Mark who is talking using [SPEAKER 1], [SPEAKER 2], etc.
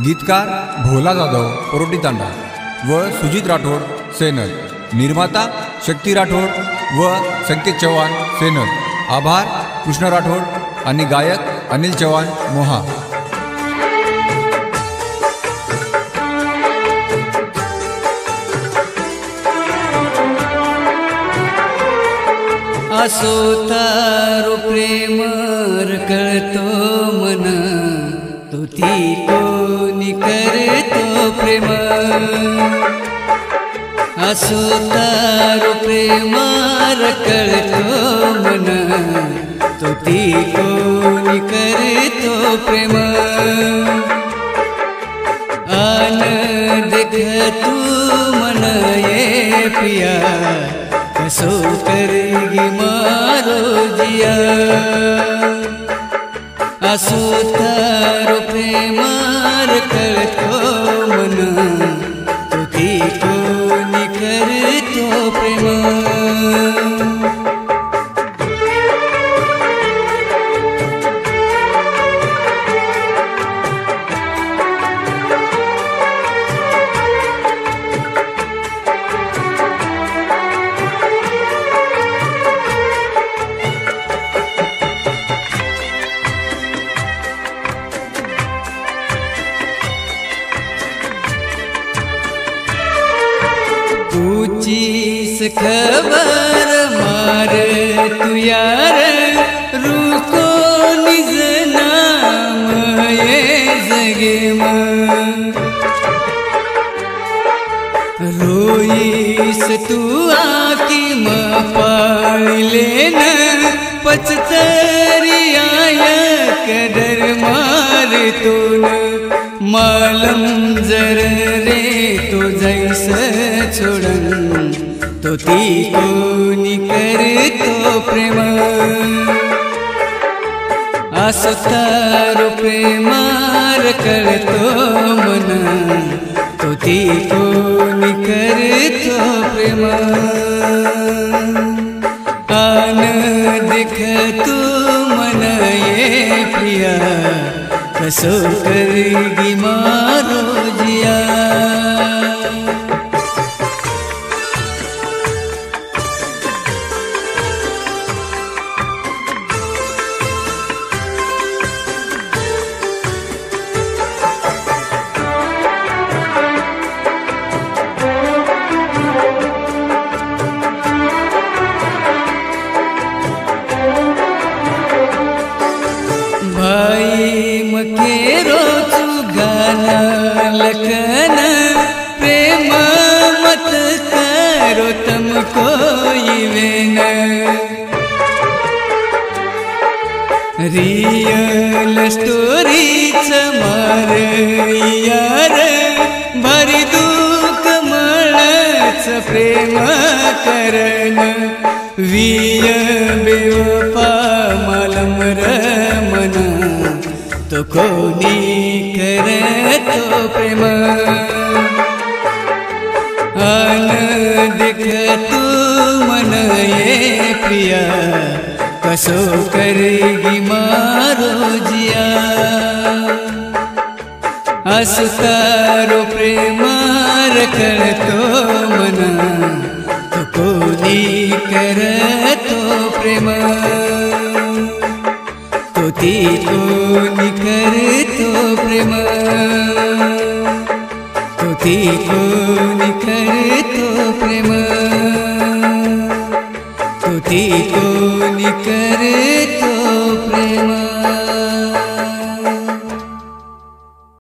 [SPEAKER 1] गीतकार भोला जाधव परोटीतांडा व सुजित राठोड सेनर, निर्माता शक्ती राठोड व संकेत चव्हाण सेनर, आभार कृष्ण राठोड आणि गायक अनिल चव्हाण मोहा।
[SPEAKER 2] असो तारो प्रेम कळतो मन, तुती कोणी करतो प्रेम। असो तारो प्रेम कळतो मन, तुती कोणी करतो प्रेम। आन देख तू मन ये पिया, कसो करेगी मारो जिया। असो तारो प्रेमार करतो मन, तुती कोणी करतो प्रेम। पूछीस खबर मार तू यार, रुको निज नाम ये जगे में। रोईस तू आकी पाल लेन, पचतरी आय कदर मार तून। मालम जर रे तो जैस छोड़न, तो ती कोणी करतो प्रेम। असो तारो प्रेमार करतो मन, तो ती कोणी करतो प्रेम। आन देख तू मन ये प्रिया, कसो करेगी मारो जिया। भाई मकेरो तू गाना लखन, प्रेम मत करो तम कोई वेन। रियल स्टोरी मार यार, भारी दुःख मळच प्रेम करन। विय बेवफा मालम रमन, तो कोणी करतो प्रेम। आन देख तू मन ये प्रिया, कसो करेगी मारो जिया। असो तारो प्रेमार करतो मन, तो कोणी करतो प्रेम। तुती कोणी करतो प्रेम, तुती कोणी करतो प्रेम, तुती कोणी करतो